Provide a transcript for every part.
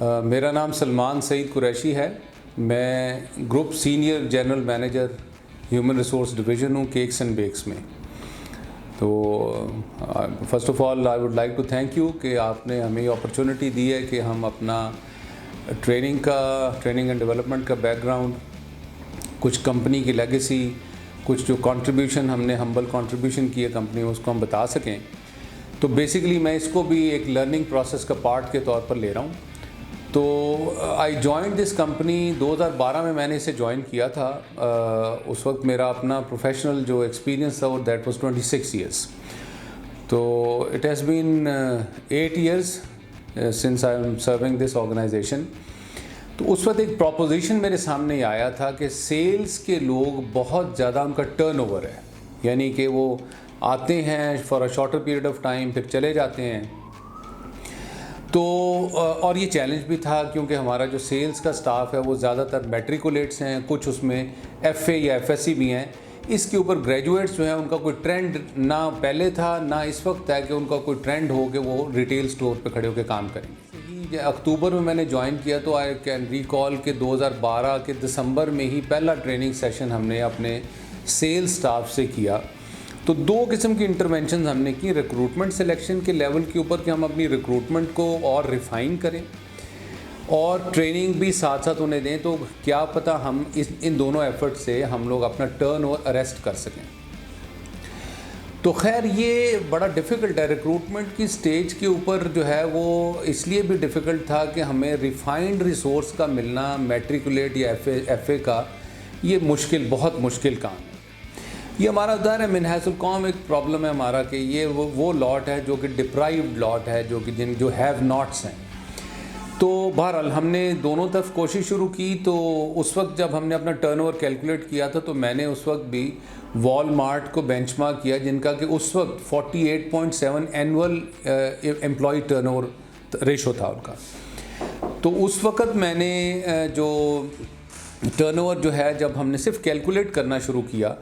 میرا نام سلمان سعید قریشی ہے. میں group senior general manager human resource division ہوں کیکس اینڈ بیکس میں. تو first of all I would like to thank you کہ آپ نے ہمیں یہ اپرچونٹی دی ہے کہ ہم اپنا ٹریننگ اینڈ ڈیولپمنٹ کا بیک گراؤنڈ, کچھ کمپنی کی لیگیسی, کچھ جو کنٹریبیوشن ہم نے ہمبل کنٹریبیوشن کی ہے کمپنی میں, اس کو ہم بتا سکیں. تو بیسیکلی میں اس کو بھی ایک لرننگ پروسیس کا پارٹ کے طور پر لے رہا ہوں. تو آئی جوائن دس کمپنی 2012 میں نے اسے جوائن کیا تھا. اس وقت میرا اپنا پروفیشنل جو ایکسپیرینس تھا وہ دیٹ واز 26 ایئرس. تو it has been 8 years since I am serving this organisation. تو اس وقت ایک پروپوزیشن میرے سامنے یہ آیا تھا کہ سیلز کے لوگ بہت زیادہ ان کا ٹرن اوور ہے, یعنی کہ وہ آتے ہیں for a shorter period of time پھر چلے جاتے ہیں. تو اور یہ چیلنج بھی تھا کیونکہ ہمارا جو سیلز کا سٹاف ہے وہ زیادہ تر میٹریکولیٹس ہیں, کچھ اس میں ایف اے یا ایف ایس سی بھی ہیں. اس کے اوپر گریجویٹس جو ہیں ان کا کوئی ٹرینڈ نہ پہلے تھا نہ اس وقت ہے کہ ان کا کوئی ٹرینڈ ہو کہ وہ ریٹیل سٹور پہ کھڑے ہو کے کام کریں. اکتوبر میں نے جوائن کیا تو آئی کین ریکال کہ 2012 کے دسمبر میں ہی پہلا ٹریننگ سیشن ہم نے اپنے سیلز سٹاف سے کیا. تو 2 قسم کی انٹرونشنز ہم نے کی, ریکروٹمنٹ سلیکشن کے لیول کے اوپر کہ ہم اپنی ریکروٹمنٹ کو اور ریفائن کریں اور ٹریننگ بھی ساتھ ساتھ انہیں دیں. تو کیا پتہ ہم ان دونوں ایفرٹ سے ہم لوگ اپنا ٹرن اوور اریسٹ کر سکیں. تو خیر یہ بڑا ڈیفیکلٹ ہے, ریکروٹمنٹ کی سٹیج کے اوپر جو ہے وہ اس لیے بھی ڈیفیکلٹ تھا کہ ہمیں ریفائنڈ ریسورس کا ملنا میٹریکولیٹ یا ایف اے کا یہ مشکل, بہت مشکل کام ہے. یہ ہمارا ظاہر ہے من حیث القوم ایک پرابلم ہے ہمارا کہ یہ وہ لاٹ ہے جو کہ ڈپرائیوڈ لاٹ ہے, جو کہ جو ہیو ناٹس ہیں. تو بہرحال ہم نے دونوں طرف کوشش شروع کی. تو اس وقت جب ہم نے اپنا ٹرن اوور کیلکولیٹ کیا تھا تو میں نے اس وقت بھی وال مارٹ کو بینچ مارک کیا جن کا کہ اس وقت 48.7 annual employee turnover ratio تھا ان کا. تو اس وقت میں نے جو ٹرن اوور جو ہے جب ہم نے صرف کیلکولیٹ کرنا شروع کیا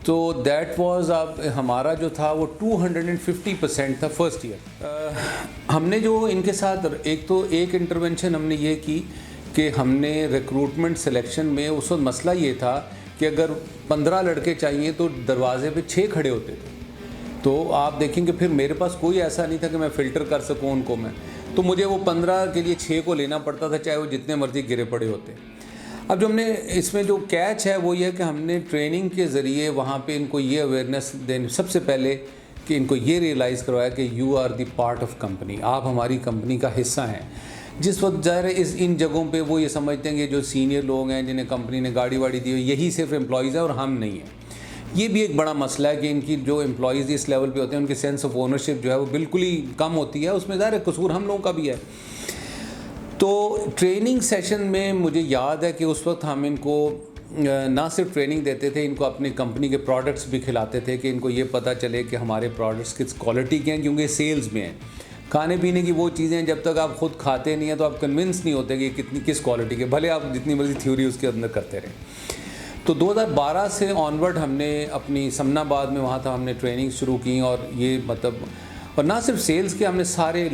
تو دیٹ واز ہمارا جو تھا وہ 250% تھا فرسٹ ایئر. ہم نے جو ان کے ساتھ ایک انٹرونشن ہم نے یہ کی کہ ہم نے ریکروٹمنٹ سلیکشن میں اس وقت مسئلہ یہ تھا کہ اگر 15 لڑکے چاہیے تو دروازے پہ 6 کھڑے ہوتے تھے. تو آپ دیکھیں کہ پھر میرے پاس کوئی ایسا نہیں تھا کہ میں فلٹر کر سکوں ان کو. تو مجھے وہ 15 کے لیے 6 کو لینا پڑتا تھا چاہے وہ جتنے مرضی گرے پڑے ہوتے. اب جو ہم نے اس میں جو کیچ ہے وہ یہ کہ ہم نے ٹریننگ کے ذریعے وہاں پہ ان کو یہ اویئرنیس دینی سب سے پہلے کہ ان کو یہ ریئلائز کروایا کہ you are the part of company, آپ ہماری کمپنی کا حصہ ہیں. جس وقت ظاہر ہے ان جگہوں پہ وہ یہ سمجھتے ہیں کہ جو سینئر لوگ ہیں جنہیں کمپنی نے گاڑی واڑی دی ہوئی یہی صرف امپلائیز ہیں اور ہم نہیں ہیں. یہ بھی ایک بڑا مسئلہ ہے کہ ان کی جو امپلائیز اس لیول پہ ہوتے ہیں ان کی سینس آف اونرشپ جو ہے وہ بالکل ہی کم ہوتی ہے. اس میں ظاہر ہے قصور ہم لوگوں کا بھی ہے. تو ٹریننگ سیشن میں مجھے یاد ہے کہ اس وقت ہم ان کو نہ صرف ٹریننگ دیتے تھے, ان کو اپنی کمپنی کے پروڈکٹس بھی کھلاتے تھے کہ ان کو یہ پتہ چلے کہ ہمارے پروڈکٹس کس کوالٹی کے ہیں, کیونکہ سیلز میں ہیں. کھانے پینے کی وہ چیزیں جب تک آپ خود کھاتے نہیں ہیں تو آپ کنونس نہیں ہوتے کہ کس کوالٹی کے, بھلے آپ جتنی مرضی تھیوری اس کے اندر کرتے رہیں. تو 2012 سے آنورڈ ہم نے اپنی سمن آباد میں وہاں تھا ہم نے ٹریننگ شروع کی. اور یہ مطلب اور نہ صرف سیلز کے, ہم نے سارے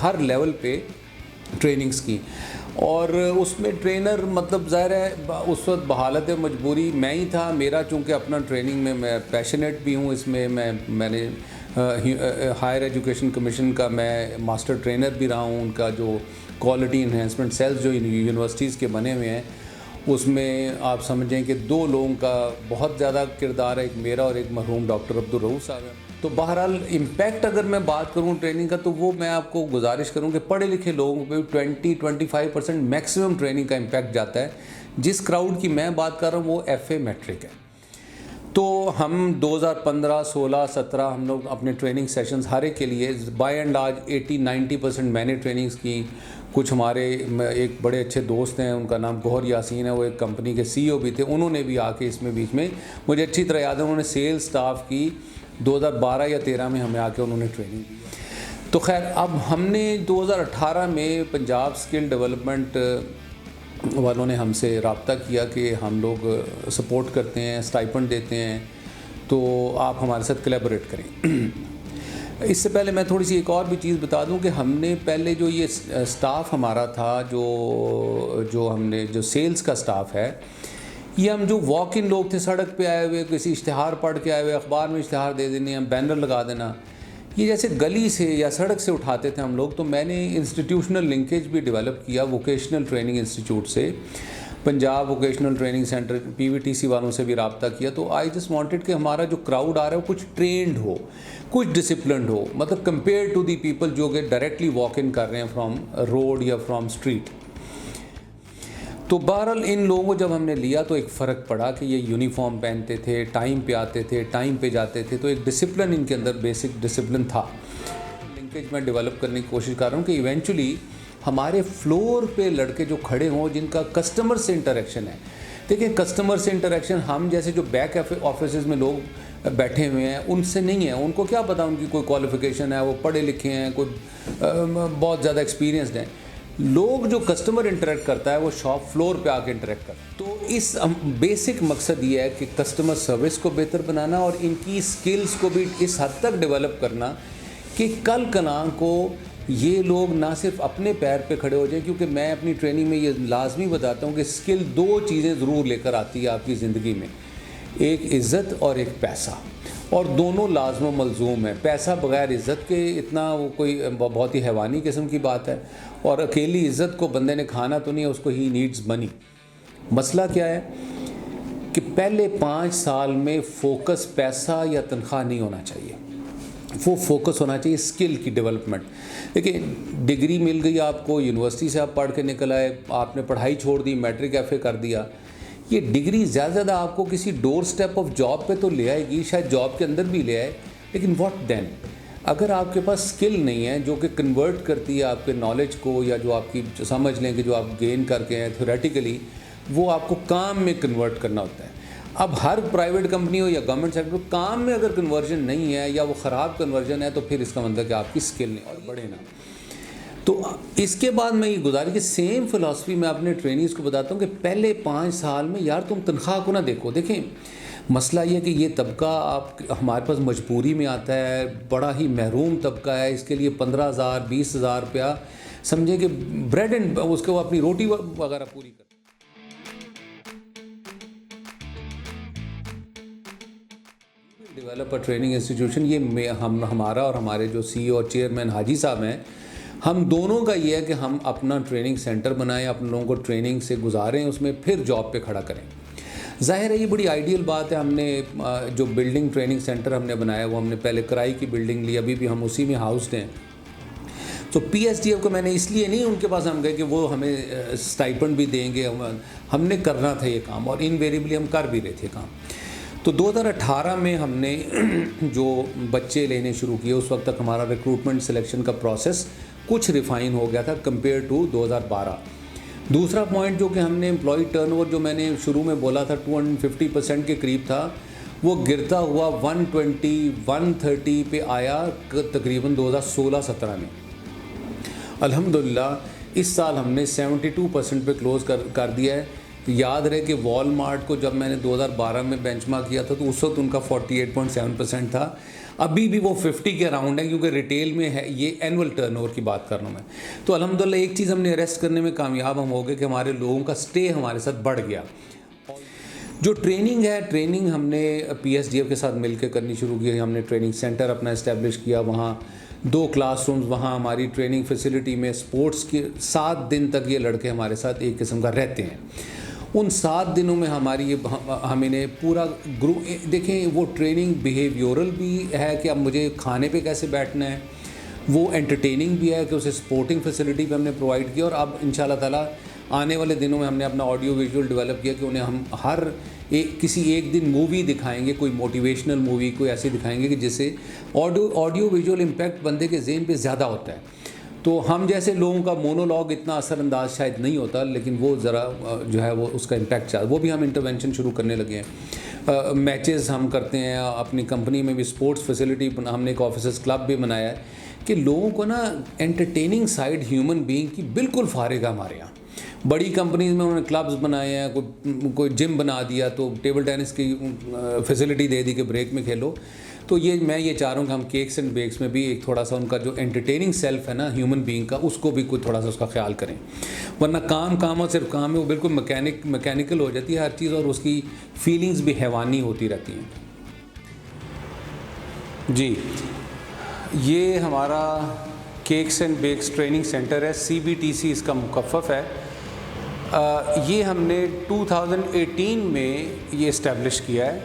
ہر لیول پہ ٹریننگز کی. اور اس میں ٹرینر مطلب ظاہر ہے اس وقت بحالت مجبوری میں ہی تھا. میرا چونکہ اپنا ٹریننگ میں پیشنیٹ بھی ہوں, اس میں میں نے ہائر ایجوکیشن کمیشن کا میں ماسٹر ٹرینر بھی رہا ہوں. ان کا جو کوالٹی انہینسمنٹ سیلز جو یونیورسٹیز کے بنے ہوئے ہیں اس میں آپ سمجھیں کہ 2 لوگوں کا بہت زیادہ کردار ہے, ایک میرا اور ایک مرحوم ڈاکٹر عبدالرؤوف صاحب ہے. تو بہرحال امپیکٹ اگر میں بات کروں ٹریننگ کا تو وہ میں آپ کو گزارش کروں کہ پڑھے لکھے لوگوں پہ 20-25% میکسیمم ٹریننگ کا امپیکٹ جاتا ہے. جس کراؤڈ کی میں بات کر رہا ہوں وہ ایف اے میٹرک ہے. تو ہم 2015, 16, 17 ہم لوگ اپنے ٹریننگ سیشنز ہر ایک کے لیے بائی اینڈ لارج 80-90% میں نے ٹریننگز کی. کچھ ہمارے ایک بڑے اچھے دوست ہیں, ان کا نام گوہر یاسین ہے, وہ ایک کمپنی کے سی او بھی تھے, انہوں نے بھی آ کے اس میں بیچ میں مجھے اچھی طرح یاد ہے انہوں نے سیلز سٹاف کی 2012 یا 13 میں ہمیں آ کے انہوں نے ٹریننگ دی. تو خیر اب ہم نے 2018 میں پنجاب اسکل ڈیولپمنٹ والوں نے ہم سے رابطہ کیا کہ ہم لوگ سپورٹ کرتے ہیں, اسٹائپنڈ دیتے ہیں, تو آپ ہمارے ساتھ کلیبوریٹ کریں. اس سے پہلے میں تھوڑی سی ایک اور بھی چیز بتا دوں کہ ہم نے پہلے جو یہ سٹاف ہمارا تھا جو سیلز کا سٹاف ہے، یہ ہم جو واک ان لوگ تھے، سڑک پہ آئے ہوئے، کسی اشتہار پڑھ کے آئے ہوئے، اخبار میں اشتہار دے دینے، ہم بینر لگا دینا، یہ جیسے گلی سے یا سڑک سے اٹھاتے تھے ہم لوگ. تو میں نے انسٹیٹیوشنل لنکیج بھی ڈیولپ کیا ووکیشنل ٹریننگ انسٹیٹیوٹ سے، Punjab vocational training centre PVTC والوں سے بھی رابطہ کیا. تو آئی جسٹ وانٹیڈ کہ ہمارا جو کراؤڈ آ رہا ہے وہ کچھ ٹرینڈ ہو، کچھ ڈسپلنڈ ہو، مطلب کمپیئر ٹو دی پیپل جو کہ ڈائریکٹلی واک ان کر رہے ہیں فرام روڈ یا فرام اسٹریٹ. تو بہرحال ان لوگوں کو جب ہم نے لیا تو ایک فرق پڑا کہ یہ یونیفارم پہنتے تھے، ٹائم پہ آتے تھے، ٹائم پہ جاتے تھے، تو ایک ڈسپلن ان کے اندر، بیسک ڈسپلن تھا. لنکیج میں ڈیولپ کرنے کی کوشش کر رہا ہوں کہ ایونچولی ہمارے فلور پہ لڑکے جو کھڑے ہوں جن کا کسٹمر سے انٹریکشن ہے. دیکھیں کسٹمر سے انٹریکشن ہم جیسے جو بیک آفیسز میں لوگ بیٹھے ہوئے ہیں ان سے نہیں ہے. ان کو کیا پتہ ان کی کوئی کوالیفیکیشن ہے، وہ پڑھے لکھے ہیں، کوئی بہت زیادہ ایکسپیرینسڈ ہیں. لوگ جو کسٹمر انٹریکٹ کرتا ہے وہ شاپ فلور پہ آ کے انٹریکٹ کرتا ہے. تو اس بیسک مقصد یہ ہے کہ کسٹمر سروس کو بہتر بنانا اور ان کی سکلز کو بھی اس حد تک ڈیولپ کرنا کہ کل کلاں کو یہ لوگ نہ صرف اپنے پیر پہ کھڑے ہو جائیں. کیونکہ میں اپنی ٹریننگ میں یہ لازمی بتاتا ہوں کہ سکل 2 چیزیں ضرور لے کر آتی ہے آپ کی زندگی میں، ایک عزت اور ایک پیسہ، اور دونوں لازم و ملزوم ہے. پیسہ بغیر عزت کے اتنا وہ کوئی بہت ہی حیوانی قسم کی بات ہے، اور اکیلی عزت کو بندے نے کھانا تو نہیں ہے، اس کو ہی نیڈز منی. مسئلہ کیا ہے کہ پہلے 5 سال میں فوکس پیسہ یا تنخواہ نہیں ہونا چاہیے، وہ فوکس ہونا چاہیے اسکل کی ڈیولپمنٹ. دیکھیں ڈگری مل گئی آپ کو، یونیورسٹی سے آپ پڑھ کے نکل آئے، آپ نے پڑھائی چھوڑ دی، میٹرک FA کر دیا، یہ ڈگری زیادہ آپ کو کسی ڈور سٹیپ آف جاب پہ تو لے آئے گی، شاید جاب کے اندر بھی لے آئے، لیکن واٹ دین؟ اگر آپ کے پاس اسکل نہیں ہے جو کہ کنورٹ کرتی ہے آپ کے نالج کو، یا جو آپ کی سمجھ لیں کہ جو آپ گین کر کے ہیں تھیوریٹیکلی، وہ آپ کو کام میں کنورٹ کرنا ہوتا ہے. اب ہر پرائیویٹ کمپنی ہو یا گورنمنٹ سیکٹر، کام میں اگر کنورژن نہیں ہے یا وہ خراب کنورژن ہے تو پھر اس کا مطلب کہ آپ کی اسکل نہیں، اور بڑھے نا. تو اس کے بعد میں یہ گزارش کہ سیم فلاسفی میں اپنے ٹرینیز کو بتاتا ہوں کہ پہلے 5 سال میں یار تم تنخواہ کو نہ دیکھو. دیکھیں مسئلہ یہ کہ یہ طبقہ آپ ہمارے پاس مجبوری میں آتا ہے، بڑا ہی محروم طبقہ ہے، اس کے لیے 15,000 20,000 روپیہ سمجھے کہ بریڈ اینڈ اس کو اپنی روٹی وغیرہ پوری کر. ڈیولپر ٹریننگ انسٹیٹیوشن، یہ ہمارا اور ہمارے جو CEO اور چیئرمین حاجی صاحب ہیں، ہم دونوں کا یہ ہے کہ ہم اپنا ٹریننگ سینٹر بنائیں، اپنے لوگوں کو ٹریننگ سے گزاریں، اس میں پھر جاب پہ کھڑا کریں. ظاہر ہے یہ بڑی آئیڈیل بات ہے. ہم نے جو بلڈنگ ٹریننگ سینٹر ہم نے بنایا وہ ہم نے پہلے کرائے کی بلڈنگ لی، ابھی بھی ہم اسی میں ہاؤسڈ ہیں. تو PSDF کو میں نے اس لیے نہیں ان کے پاس ہم گئے کہ وہ ہمیں اسٹائپنڈ بھی دیں گے، ہم نے کرنا تھا یہ کام، اور انویریبلی ہم کر بھی رہے تھے کام. تو 2018 میں ہم نے جو بچے لینے شروع کیے، اس وقت تک ہمارا ریکروٹمنٹ سلیکشن کا پروسیس کچھ ریفائن ہو گیا تھا کمپیئر ٹو 2012. دوسرا پوائنٹ جو کہ ہم نے امپلائی ٹرن اوور جو میں نے شروع میں بولا تھا 250% کے قریب تھا، وہ گرتا ہوا 120 130 پہ آیا تقریباً 2016-17 میں. الحمدللہ اس سال ہم نے 72% پہ کلوز کر دیا ہے. یاد رہے کہ وال مارٹ کو جب میں نے 2012 میں بینچ مارک کیا تھا تو اس وقت ان کا 48.7% تھا، ابھی بھی وہ 50 کے اراؤنڈ ہے، کیونکہ ریٹیل میں ہے. یہ اینول ٹرن اوور کی بات کر رہا ہوں میں. تو الحمدللہ ایک چیز ہم نے اریسٹ کرنے میں کامیاب ہم ہو گئے کہ ہمارے لوگوں کا سٹے ہمارے ساتھ بڑھ گیا. جو ٹریننگ ہے، ٹریننگ ہم نے PSDF کے ساتھ مل کے کرنی شروع کی. ہم نے ٹریننگ سینٹر اپنا اسٹیبلش کیا، وہاں 2 کلاس رومز، وہاں ہماری ٹریننگ فیسلٹی میں سپورٹس کے 7 دن تک یہ لڑکے ہمارے ساتھ ایک قسم کا رہتے ہیں. ان 7 دنوں میں ہماری ہمیں نے پورا گروپ، دیکھیں وہ ٹریننگ بیہیویورل بھی ہے کہ اب مجھے کھانے پہ کیسے بیٹھنا ہے، وہ انٹرٹیننگ بھی ہے کہ اسے سپورٹنگ فیسلٹی بھی ہم نے پرووائڈ کی. اور اب انشاءاللہ تعالیٰ آنے والے دنوں میں ہم نے اپنا آڈیو ویژول ڈیولپ کیا کہ انہیں ہم ہر کسی ایک دن مووی دکھائیں گے، کوئی موٹیویشنل مووی کوئی ایسی دکھائیں گے کہ جس سے آڈیو ویژول امپیکٹ بندے کے ذہن پہ زیادہ ہوتا ہے. تو ہم جیسے لوگوں کا مونولاگ اتنا اثر انداز شاید نہیں ہوتا، لیکن وہ ذرا جو ہے وہ اس کا امپیکٹ چاہتا، وہ بھی ہم انٹرونشن شروع کرنے لگے ہیں. میچز ہم کرتے ہیں اپنی کمپنی میں بھی، سپورٹس فیسلٹی ہم نے ایک آفیسرز کلب بھی بنایا ہے کہ لوگوں کو نا انٹرٹیننگ سائڈ ہیومن بینگ کی بالکل فارغ ہے. ہمارے یہاں بڑی کمپنیز میں انہوں نے کلبز بنائے ہیں، کوئی جم بنا دیا، تو ٹیبل ٹینس کی فیسلٹی دے دی کہ بریک میں کھیلو. تو میں چاہ رہا ہوں کہ ہم کیکس اینڈ بیکس میں بھی ایک تھوڑا سا ان کا جو انٹرٹیننگ سیلف ہے نا ہیومن بینگ کا، اس کو بھی کوئی تھوڑا سا اس کا خیال کریں، ورنہ کام اور صرف کام ہے، وہ بالکل میکینیکل ہو جاتی ہے ہر چیز، اور اس کی فیلنگز بھی حیوانی ہوتی رہتی ہیں۔ جی، یہ ہمارا Cakes and Bakes training centre ہے، CBTC اس کا مخفف ہے۔ یہ ہم نے 2018 میں یہ اسٹیبلش کیا ہے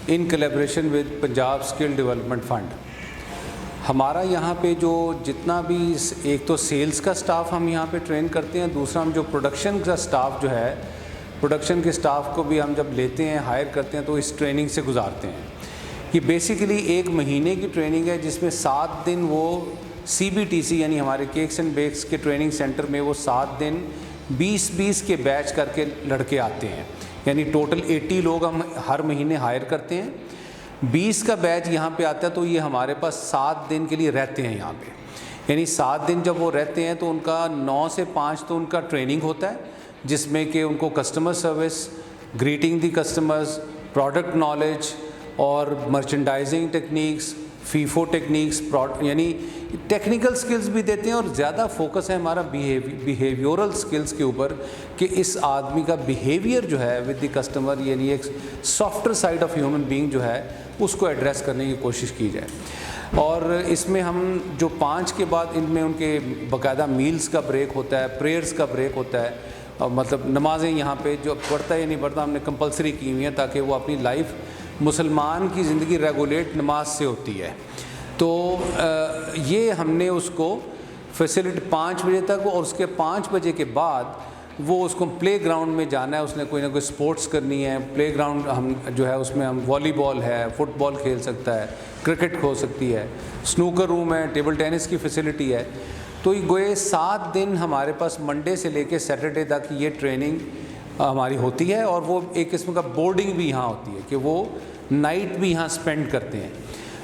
in collaboration with Punjab skill development fund. ہمارا یہاں پہ جو جتنا بھی ایک تو سیلز کا سٹاف ہم یہاں پہ ٹرین کرتے ہیں، دوسرا ہم جو پروڈکشن کا سٹاف جو ہے، پروڈکشن کے سٹاف کو بھی ہم جب لیتے ہیں ہائر کرتے ہیں تو اس ٹریننگ سے گزارتے ہیں۔ یہ بیسیکلی 1 مہینے کی ٹریننگ ہے جس میں 7 دن وہ CBTC یعنی ہمارے کیکس اینڈ بیکس کے ٹریننگ سینٹر میں وہ 7 دن 20 کے بیچ کر کے لڑکے آتے ہیں، یعنی ٹوٹل 80 لوگ ہم ہر مہینے ہائر کرتے ہیں، 20 کا بیچ یہاں پہ آتا ہے، تو یہ ہمارے پاس 7 دن کے لیے رہتے ہیں یہاں پہ، یعنی 7 دن جب وہ رہتے ہیں تو ان کا 9 سے 5 تو ان کا ٹریننگ ہوتا ہے، جس میں کہ ان کو customer service, greeting the customers, product knowledge اور مرچنڈائزنگ ٹیکنیکس، فیفو ٹیکنیکس، یعنی ٹیکنیکل سکلز بھی دیتے ہیں، اور زیادہ فوکس ہے ہمارا بیہیویورل سکلز کے اوپر کہ اس آدمی کا بیہیویئر جو ہے ود دی کسٹمر، یعنی ایک softer side of human being جو ہے اس کو ایڈریس کرنے کی کوشش کی جائے۔ اور اس میں ہم جو 5 کے بعد ان میں ان کے باقاعدہ میلز کا بریک ہوتا ہے، پریئرز کا بریک ہوتا ہے، اور مطلب نمازیں یہاں پہ جو پڑھتا ہے یا نہیں پڑھتا ہم نے کمپلسری کی ہوئی ہیں تاکہ وہ اپنی لائف، مسلمان کی زندگی ریگولیٹ نماز سے ہوتی ہے۔ تو یہ ہم نے اس کو فیسلٹی 5 بجے تک، اور اس کے 5 بجے کے بعد وہ اس کو پلے گراؤنڈ میں جانا ہے، اس نے کوئی نہ کوئی سپورٹس کرنی ہے، پلے گراؤنڈ ہم جو ہے اس میں ہم والی بال ہے، فٹ بال کھیل سکتا ہے، کرکٹ ہو سکتی ہے، سنوکر روم ہے، ٹیبل ٹینس کی فیسلٹی ہے۔ تو یہ گوئے 7 دن ہمارے پاس منڈے سے لے کے سیٹرڈے تک یہ ٹریننگ ہماری ہوتی ہے، اور وہ ایک قسم کا بورڈنگ بھی یہاں ہوتی ہے کہ وہ نائٹ بھی یہاں سپینڈ کرتے ہیں۔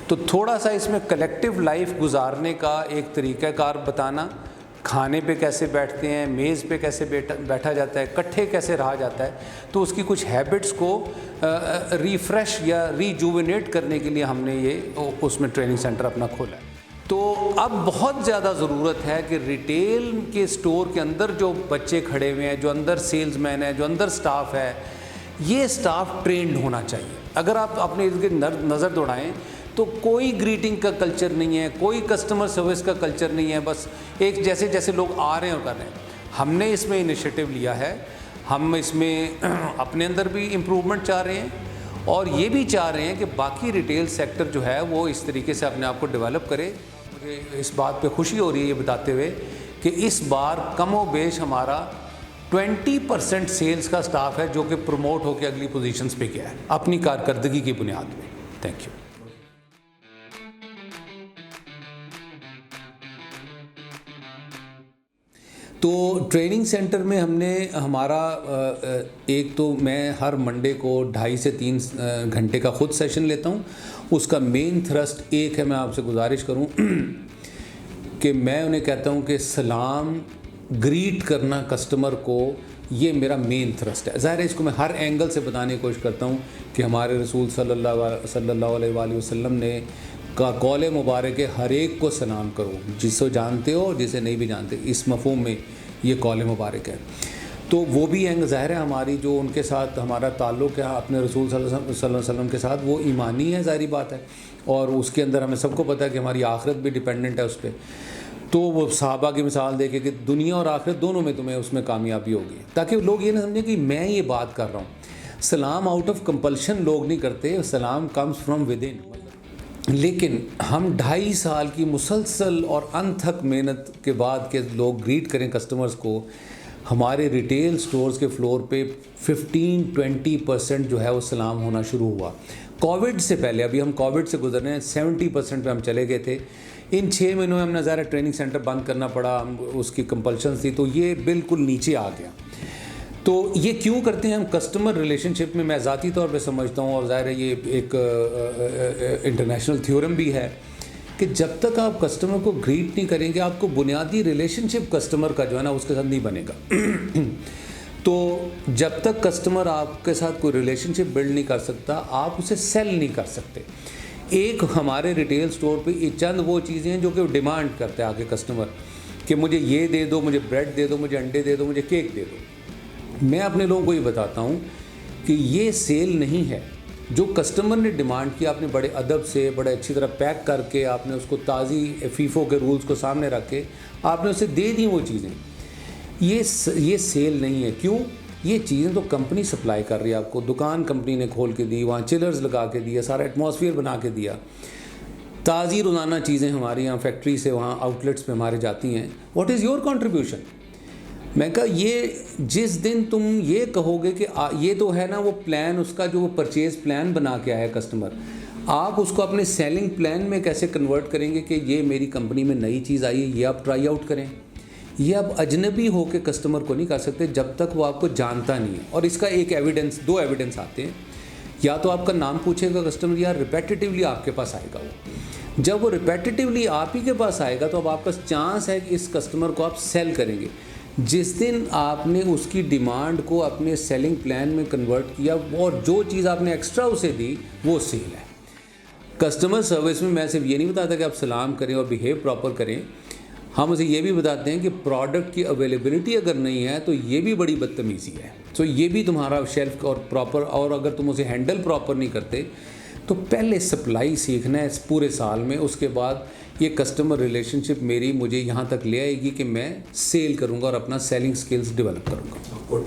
تو تھوڑا سا اس میں کلیکٹیو لائف گزارنے کا ایک طریقہ کار بتانا، کھانے پہ کیسے بیٹھتے ہیں، میز پہ کیسے بیٹھا جاتا ہے، کٹھے کیسے رہا جاتا ہے، تو اس کی کچھ ہیبٹس کو ریفریش یا ریجوونیٹ کرنے کے لیے ہم نے یہ اس میں ٹریننگ سینٹر اپنا کھولا ہے۔ تو اب بہت زیادہ ضرورت ہے کہ ریٹیل کے سٹور کے اندر جو بچے کھڑے ہوئے ہیں، جو اندر سیلز مین ہے، جو اندر سٹاف ہے، یہ سٹاف ٹرینڈ ہونا چاہیے۔ اگر آپ اپنے ارد گرد نظر دوڑائیں تو کوئی گریٹنگ کا کلچر نہیں ہے، کوئی کسٹمر سروس کا کلچر نہیں ہے، بس ایک جیسے لوگ آ رہے ہیں اور کر رہے ہیں۔ ہم نے اس میں انیشیٹو لیا ہے، ہم اس میں اپنے اندر بھی امپرومنٹ چاہ رہے ہیں، اور یہ بھی چاہ رہے ہیں کہ باقی ریٹیل سیکٹر جو ہے وہ اس طریقے سے اپنے آپ کو ڈیولپ کرے۔ مجھے اس بات پہ خوشی ہو رہی ہے یہ بتاتے ہوئے کہ اس بار کم و بیش ہمارا 20% سیلز کا سٹاف ہے جو کہ پروموٹ ہو کے اگلی پوزیشنز پہ گیا ہے اپنی کارکردگی کی بنیاد پہ۔ Thank you. تو ٹریننگ سینٹر میں ہم نے ہمارا ایک تو میں ہر منڈے کو 2.5 سے 3 گھنٹے کا خود سیشن لیتا ہوں۔ اس کا مین تھرسٹ ایک ہے، میں آپ سے گزارش کروں کہ میں انہیں کہتا ہوں کہ سلام، گریٹ کرنا کسٹمر کو، یہ میرا مین تھرسٹ ہے۔ ظاہر ہے اس کو میں ہر اینگل سے بتانے کی کوشش کرتا ہوں کہ ہمارے رسول صلی اللہ علیہ وآلہ وسلم نے کا قول مبارک ہے ہر ایک کو سلام کرو، جس کو جانتے ہو جسے نہیں بھی جانتے، اس مفہوم میں یہ قول مبارک ہے۔ تو وہ بھی اینگ ظاہر ہے ہماری جو ان کے ساتھ ہمارا تعلق ہے اپنے رسول صلی اللہ علیہ وسلم کے ساتھ، وہ ایمانی ہے، ظاہری بات ہے، اور اس کے اندر ہمیں سب کو پتہ ہے کہ ہماری آخرت بھی ڈیپینڈنٹ ہے اس پہ۔ تو وہ صحابہ کی مثال دے کے کہ دنیا اور آخرت دونوں میں تمہیں اس میں کامیابی ہوگی، تاکہ لوگ یہ نہ سمجھیں کہ میں یہ بات کر رہا ہوں۔ سلام آؤٹ آف کمپلشن لوگ نہیں کرتے، سلام کمز فرام ود ان۔ لیکن ہم 2.5 سال کی مسلسل اور انتھک محنت کے بعد کہ لوگ گریٹ کریں کسٹمرز کو، ہمارے ریٹیل سٹورز کے فلور پہ 15-20% جو ہے وہ سلام ہونا شروع ہوا۔ کووڈ سے پہلے، ابھی ہم کووڈ سے گزر رہے ہیں، 70% پہ ہم چلے گئے تھے۔ ان 6 مہینوں میں ہم نے ظاہر ٹریننگ سینٹر بند کرنا پڑا، اس کی کمپلشنز تھی، تو یہ بالکل نیچے آ گیا۔ تو یہ کیوں کرتے ہیں ہم؟ کسٹمر ریلیشن شپ میں ذاتی طور پہ سمجھتا ہوں، اور ظاہر ہے یہ ایک انٹرنیشنل تھیورم بھی ہے کہ جب تک آپ کسٹمر کو گریٹ نہیں کریں گے، آپ کو بنیادی ریلیشن شپ کسٹمر کا جو ہے نا اس کے ساتھ نہیں بنے گا۔ تو جب تک کسٹمر آپ کے ساتھ کوئی ریلیشن شپ بلڈ نہیں کر سکتا، آپ اسے سیل نہیں کر سکتے۔ ایک ہمارے ریٹیل سٹور پہ یہ چند وہ چیزیں ہیں جو کہ ڈیمانڈ کرتا ہے آگے کسٹمر کہ مجھے یہ دے دو، مجھے بریڈ دے دو، مجھے انڈے دے دو، مجھے کیک دے دو۔ میں اپنے لوگوں کو یہ بتاتا ہوں کہ یہ سیل نہیں ہے۔ جو کسٹمر نے ڈیمانڈ کیا، آپ نے بڑے ادب سے، بڑے اچھی طرح پیک کر کے، آپ نے اس کو تازی فیفو کے رولز کو سامنے رکھ کے آپ نے اسے دے دی وہ چیزیں، یہ سیل نہیں ہے۔ کیوں؟ یہ چیزیں تو کمپنی سپلائی کر رہی ہے آپ کو، دکان کمپنی نے کھول کے دی، وہاں چلرز لگا کے دیا، سارا ایٹماسفیئر بنا کے دیا، تازی روزانہ چیزیں ہماری یہاں فیکٹری سے وہاں آؤٹ لیٹس پہ ہمارے جاتی ہیں۔ What is your contribution? میں کہا یہ جس دن تم یہ کہو گے کہ یہ تو ہے نا وہ پلان، اس کا جو وہ پرچیز پلان بنا کے آیا کسٹمر، آپ اس کو اپنے سیلنگ پلان میں کیسے کنورٹ کریں گے کہ یہ میری کمپنی میں نئی چیز آئی ہے، یہ آپ ٹرائی آؤٹ کریں؟ یہ آپ اجنبی ہو کے کسٹمر کو نہیں کر سکتے جب تک وہ آپ کو جانتا نہیں ہے۔ اور اس کا ایک ایویڈنس، دو ایویڈنس آتے ہیں، یا تو آپ کا نام پوچھے گا کسٹمر، یا ریپیٹیٹیولی آپ کے پاس آئے گا وہ۔ جب وہ ریپیٹیٹیولی آپ ہی کے پاس آئے گا تو اب آپ کا چانس ہے کہ اس کسٹمر کو آپ سیل کریں گے۔ جس دن آپ نے اس کی ڈیمانڈ کو اپنے سیلنگ پلان میں کنورٹ کیا اور جو چیز آپ نے ایکسٹرا اسے دی وہ سیل ہے۔ کسٹمر سروس میں صرف یہ نہیں بتاتا کہ آپ سلام کریں اور بیہیو پراپر کریں، ہم اسے یہ بھی بتاتے ہیں کہ پروڈکٹ کی اویلیبلٹی اگر نہیں ہے تو یہ بھی بڑی بدتمیزی ہے۔ تو یہ بھی تمہارا شیلف اور پراپر، اور اگر تم اسے ہینڈل پراپر نہیں کرتے تو پہلے سپلائی سیکھنا ہے اس پورے سال میں، اس کے بعد یہ کسٹمر ریلیشن شپ مجھے یہاں تک لے آئے گی کہ میں سیل کروں گا اور اپنا سیلنگ سکلز ڈیولپ کروں گا۔